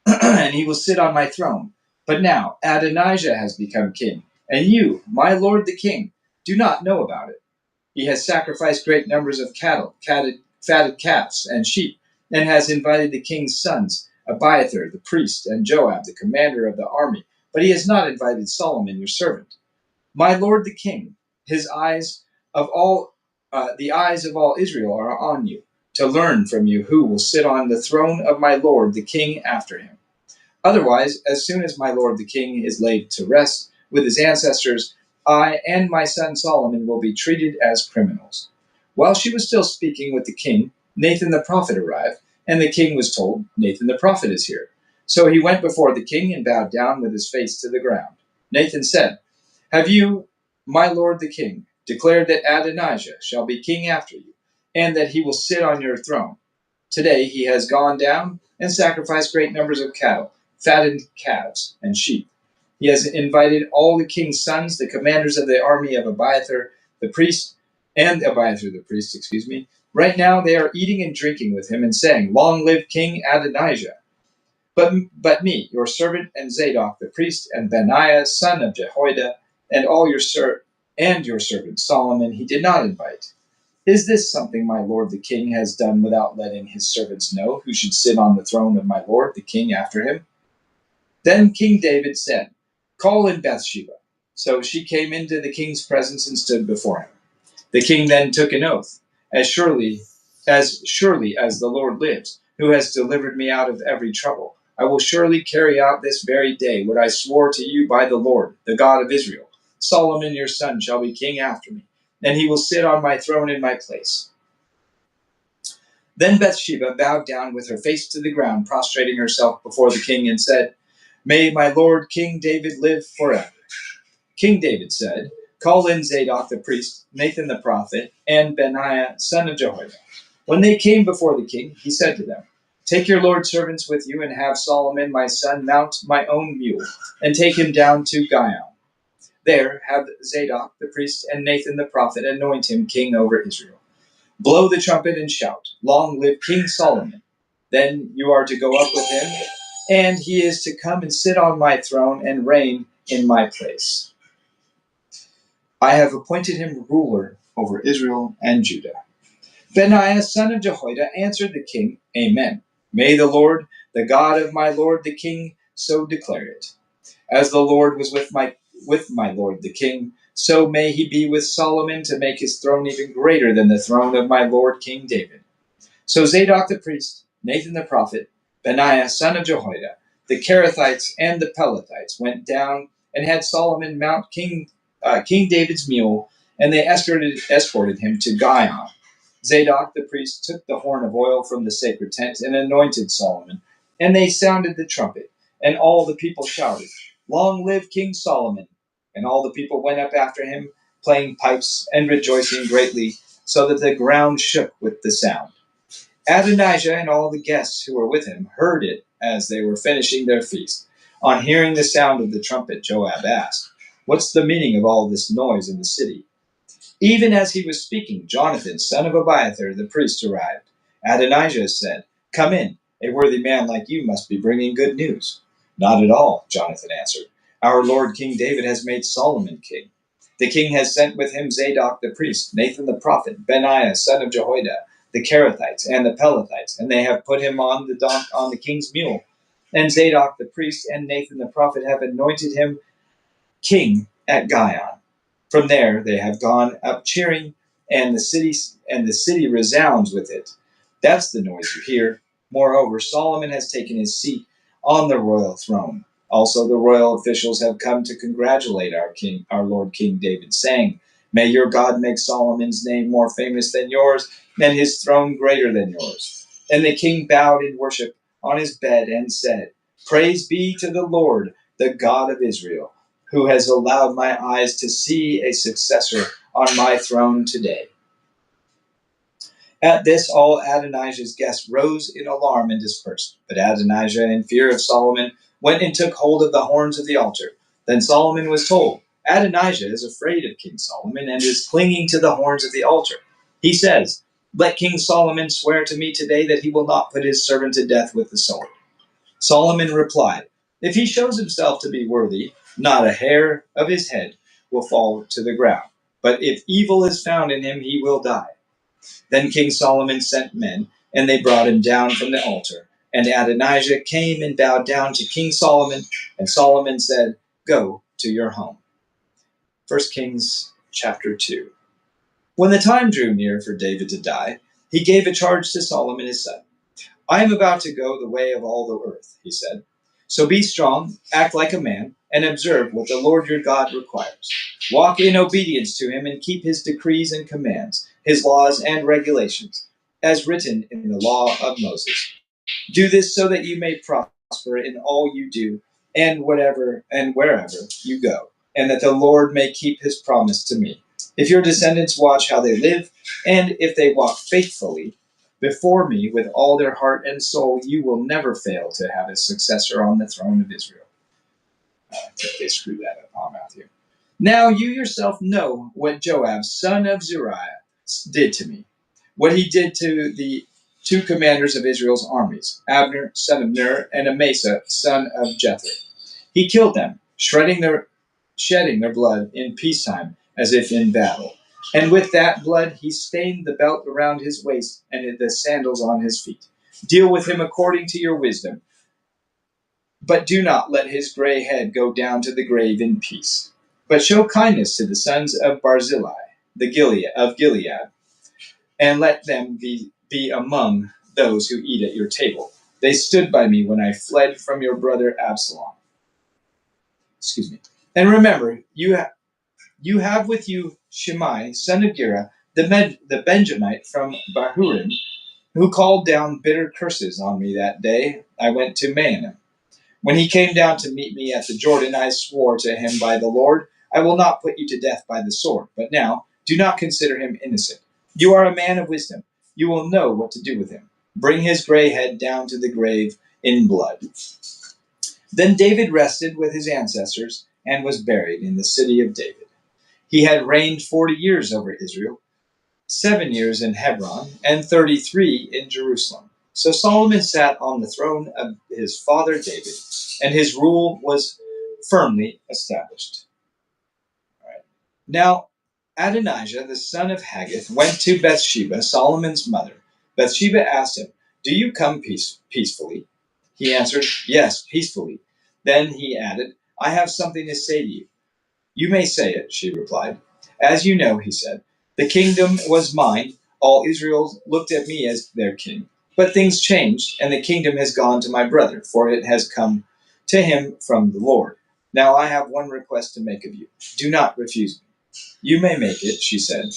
and he will sit on my throne. But now Adonijah has become king, and you, my lord the king, do not know about it. He has sacrificed great numbers of cattle, fatted calves, and sheep, and has invited the king's sons, Abiathar the priest, and Joab the commander of the army, but he has not invited Solomon your servant. My lord the king, the eyes of all Israel are on you, to learn from you who will sit on the throne of my lord the king after him. Otherwise, as soon as my lord the king is laid to rest with his ancestors, I and my son Solomon will be treated as criminals." While she was still speaking with the king, Nathan the prophet arrived, and the king was told, "Nathan the prophet is here." So he went before the king and bowed down with his face to the ground. Nathan said, "Have you, my lord the king, declared that Adonijah shall be king after you, and that he will sit on your throne? Today he has gone down and sacrificed great numbers of cattle, fattened calves, and sheep. He has invited all the king's sons, the commanders of the army of Abiathar the priest, excuse me. Right now they are eating and drinking with him and saying, 'Long live King Adonijah.' But me, your servant, and Zadok the priest, and Benaiah son of Jehoiada, and your servant Solomon, he did not invite. Is this something my lord the king has done without letting his servants know who should sit on the throne of my lord the king after him?" Then King David said, "Call in Bathsheba." So she came into the king's presence and stood before him. The king then took an oath, as surely as the Lord lives, who has delivered me out of every trouble, I will surely carry out this very day what I swore to you by the Lord, the God of Israel. Solomon your son shall be king after me, and he will sit on my throne in my place. Then Bathsheba bowed down with her face to the ground, prostrating herself before the king, and said, "May my lord King David live forever." King David said, "Call in Zadok the priest, Nathan the prophet, and Benaiah son of Jehoiada." When they came before the king, he said to them, "Take your lord's servants with you, and have Solomon my son mount my own mule, and take him down to Gihon. There have Zadok the priest and Nathan the prophet anoint him king over Israel. Blow the trumpet and shout, 'Long live King Solomon.' Then you are to go up with him, and he is to come and sit on my throne and reign in my place. I have appointed him ruler over Israel and Judah." Benaiah son of Jehoiada answered the king, "Amen. May the Lord, the God of my lord the king, so declare it. As the Lord was with my lord the king, so may he be with Solomon, to make his throne even greater than the throne of my lord King David." So Zadok the priest, Nathan the prophet, Benaiah son of Jehoiada, the Kerethites and the Pelethites went down and had Solomon mount King David's mule, and they escorted him to Gihon. Zadok the priest took the horn of oil from the sacred tent and anointed Solomon, and they sounded the trumpet, and all the people shouted, "Long live King Solomon!" And all the people went up after him, playing pipes and rejoicing greatly, so that the ground shook with the sound. Adonijah and all the guests who were with him heard it as they were finishing their feast. On hearing the sound of the trumpet, Joab asked, "What's the meaning of all this noise in the city?" Even as he was speaking, Jonathan, son of Abiathar, the priest, arrived. Adonijah said, "Come in. A worthy man like you must be bringing good news." "Not at all," Jonathan answered. "Our Lord King David has made Solomon king. The king has sent with him Zadok the priest, Nathan the prophet, Benaiah son of Jehoiada, the Kerethites and the Pelethites, and they have put him on the king's mule. And Zadok the priest and Nathan the prophet have anointed him king at Gihon. From there they have gone up cheering, and the city resounds with it. That's the noise you hear. Moreover, Solomon has taken his seat on the royal throne. Also, the royal officials have come to congratulate our Lord King David, saying, 'May your God make Solomon's name more famous than yours, and his throne greater than yours.' And the king bowed in worship on his bed and said, 'Praise be to the Lord, the God of Israel, who has allowed my eyes to see a successor on my throne today.'" At this, all Adonijah's guests rose in alarm and dispersed. But Adonijah, in fear of Solomon, went and took hold of the horns of the altar. Then Solomon was told, "Adonijah is afraid of King Solomon and is clinging to the horns of the altar. He says, 'Let King Solomon swear to me today that he will not put his servant to death with the sword.'" Solomon replied, "If he shows himself to be worthy, not a hair of his head will fall to the ground. But if evil is found in him, he will die." Then King Solomon sent men, and they brought him down from the altar. And Adonijah came and bowed down to King Solomon, and Solomon said, "Go to your home." 1 Kings chapter 2. When the time drew near for David to die, he gave a charge to Solomon his son. "I am about to go the way of all the earth," he said. "So be strong, act like a man, and observe what the Lord your God requires. Walk in obedience to him and keep his decrees and commands, his laws and regulations, as written in the law of Moses. Do this so that you may prosper in all you do and wherever you go, and that the Lord may keep his promise to me. If your descendants watch how they live, and if they walk faithfully before me with all their heart and soul, you will never fail to have a successor on the throne of Israel." I think they screwed that up, huh, Matthew? "Now you yourself know what Joab, son of Zeruiah, did to me, what he did to the two commanders of Israel's armies, Abner, son of Ner, and Amasa, son of Jether. He killed them, shedding their blood in peacetime as if in battle. And with that blood he stained the belt around his waist and the sandals on his feet. Deal with him according to your wisdom, but do not let his gray head go down to the grave in peace. But show kindness to the sons of Barzillai, of Gilead, and let them be among those who eat at your table. They stood by me when I fled from your brother Absalom." Excuse me. "And remember, you have with you Shimei, son of Gera, the Benjamite from Bahurim, who called down bitter curses on me that day I went to Mahanaim. When he came down to meet me at the Jordan, I swore to him by the Lord, I will not put you to death by the sword. But now, do not consider him innocent. You are a man of wisdom. You will know what to do with him. Bring his gray head down to the grave in blood." Then David rested with his ancestors and was buried in the city of David. He had reigned 40 years over Israel, 7 years in Hebron, and 33 in Jerusalem. So Solomon sat on the throne of his father David, and his rule was firmly established. All right. Now, Adonijah, the son of Haggith, went to Bathsheba, Solomon's mother. Bathsheba asked him, "Do you come peacefully?" He answered, "Yes, peacefully." Then he added, "I have something to say to you." "You may say it," she replied. "As you know," he said, "the kingdom was mine. All Israel looked at me as their king. But things changed, and the kingdom has gone to my brother, for it has come to him from the Lord. Now I have one request to make of you. Do not refuse me." "You may make it," she said.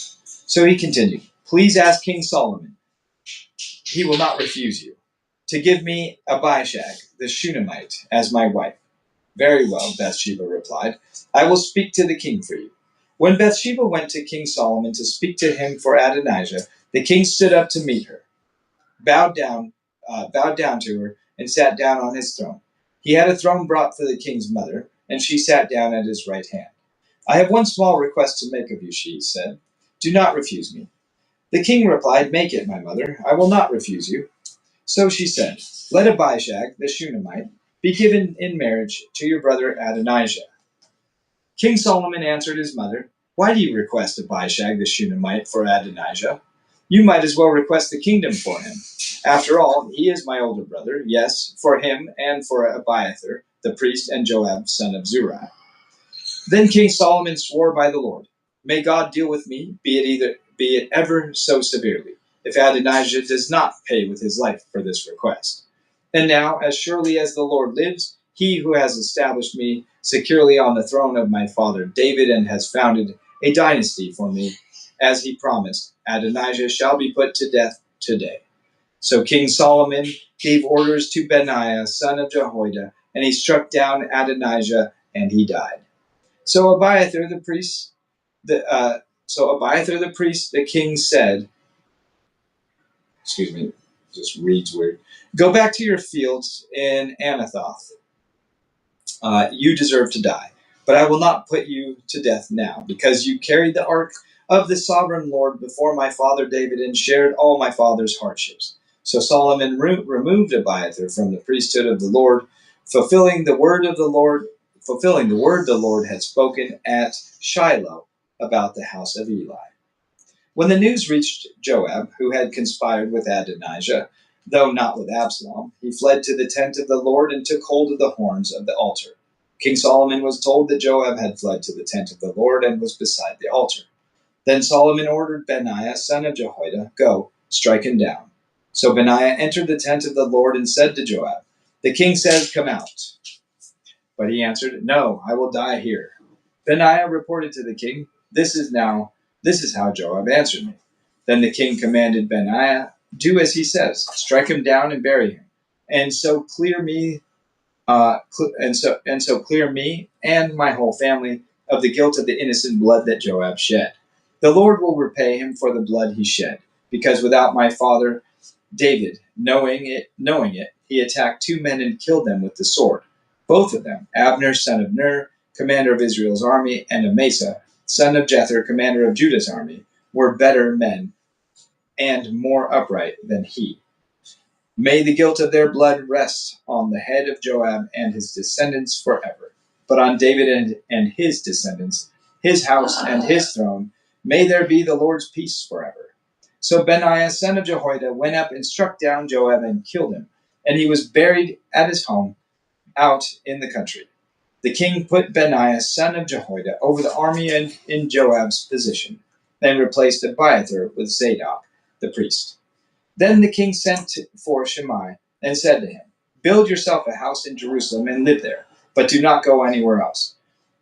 So he continued, Please ask King Solomon. He will not refuse you, to give me Abishag the Shunammite as my wife." "Very well," Bathsheba replied. "I will speak to the king for you." When Bathsheba went to King Solomon to speak to him for Adonijah, the king stood up to meet her, bowed down, bowed down to her, and sat down on his throne. He had a throne brought for the king's mother, and she sat down at his right hand. "I have one small request to make of you," she said. "Do not refuse me." The king replied, "Make it, my mother. I will not refuse you." So she said, "Let Abishag the Shunammite be given in marriage to your brother Adonijah." King Solomon answered his mother, "Why do you request Abishag the Shunammite for Adonijah? You might as well request the kingdom for him. After all, he is my older brother. Yes, for him and for Abiathar the priest and Joab son of Zeruiah." Then King Solomon swore by the Lord, "May God deal with me, be it ever so severely, if Adonijah does not pay with his life for this request. And now, as surely as the Lord lives, he who has established me securely on the throne of my father David and has founded a dynasty for me, as he promised, Adonijah shall be put to death today." So King Solomon gave orders to Benaiah, son of Jehoiada, and he struck down Adonijah, and he died. So Abiathar the priest, the king said, excuse me, just reads weird. "Go back to your fields in Anathoth. You deserve to die, but I will not put you to death now, because you carried the ark of the sovereign Lord before my father David and shared all my father's hardships." So Solomon removed Abiathar from the priesthood of the Lord, fulfilling the word the Lord had spoken at Shiloh about the house of Eli. When the news reached Joab, who had conspired with Adonijah, though not with Absalom, he fled to the tent of the Lord and took hold of the horns of the altar. King Solomon was told that Joab had fled to the tent of the Lord and was beside the altar. Then Solomon ordered Benaiah, son of Jehoiada, "Go, strike him down." So Benaiah entered the tent of the Lord and said to Joab, "The king says, 'Come out.'" But he answered, "No, I will die here." Benaiah reported to the king, This is how Joab answered me." Then the king commanded Benaiah, "Do as he says, strike him down and bury him, and so clear me, clear me and my whole family of the guilt of the innocent blood that Joab shed. The Lord will repay him for the blood he shed, because without my father David knowing it, he attacked 2 men and killed them with the sword. Both of them, Abner, son of Ner, commander of Israel's army, and Amasa, son of Jether, commander of Judah's army, were better men and more upright than he. May the guilt of their blood rest on the head of Joab and his descendants forever. But on David and his descendants, his house and his throne, may there be the Lord's peace forever." So Benaiah, son of Jehoiada, went up and struck down Joab and killed him, and he was buried at his home out in the country. The king put Benaiah, son of Jehoiada, over the army in Joab's position, and replaced Abiathar with Zadok, the priest. Then the king sent for Shimei and said to him, "Build yourself a house in Jerusalem and live there, but do not go anywhere else.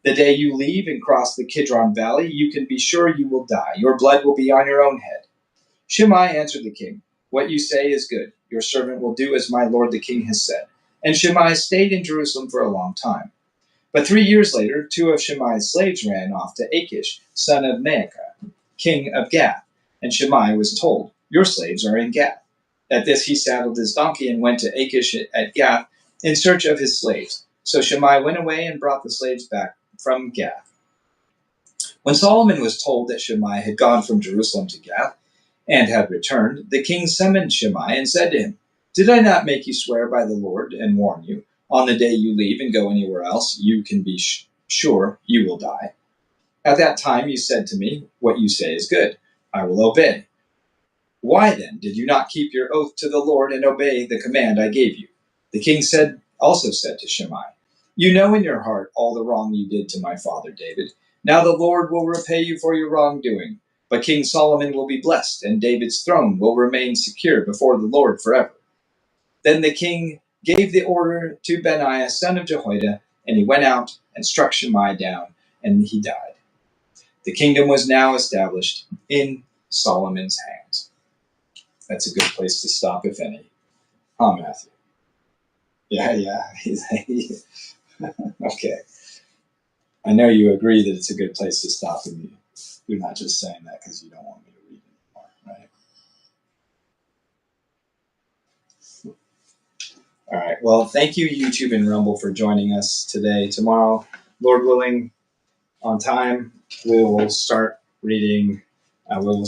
The day you leave and cross the Kidron Valley, you can be sure you will die. Your blood will be on your own head." Shimei answered the king, "What you say is good. Your servant will do as my lord the king has said." And Shimei stayed in Jerusalem for a long time. But 3 years later, 2 of Shimei's slaves ran off to Achish, son of Maacah, king of Gath, and Shimei was told, "Your slaves are in Gath." At this he saddled his donkey and went to Achish at Gath in search of his slaves. So Shimei went away and brought the slaves back from Gath. When Solomon was told that Shimei had gone from Jerusalem to Gath and had returned, the king summoned Shimei and said to him, "Did I not make you swear by the Lord and warn you, on the day you leave and go anywhere else, you can be sure you will die? At that time you said to me, 'What you say is good. I will obey.' Why then did you not keep your oath to the Lord and obey the command I gave you?" The king also said to Shimei, "You know in your heart all the wrong you did to my father David. Now the Lord will repay you for your wrongdoing. But King Solomon will be blessed, and David's throne will remain secure before the Lord forever." Then the king gave the order to Benaiah, son of Jehoiada, and he went out and struck Shimei down, and he died. The kingdom was now established in Solomon's hands. That's a good place to stop, if any. Huh, Matthew? Yeah. Okay. I know you agree that it's a good place to stop, and you're not just saying that because you don't want me to read anymore, right? All right. Well, thank you, YouTube and Rumble, for joining us today. Tomorrow, Lord willing, on time, we will start reading. We'll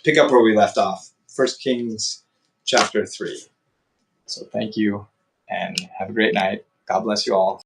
pick up where we left off. 1 Kings chapter 3. So thank you, and have a great night. God bless you all.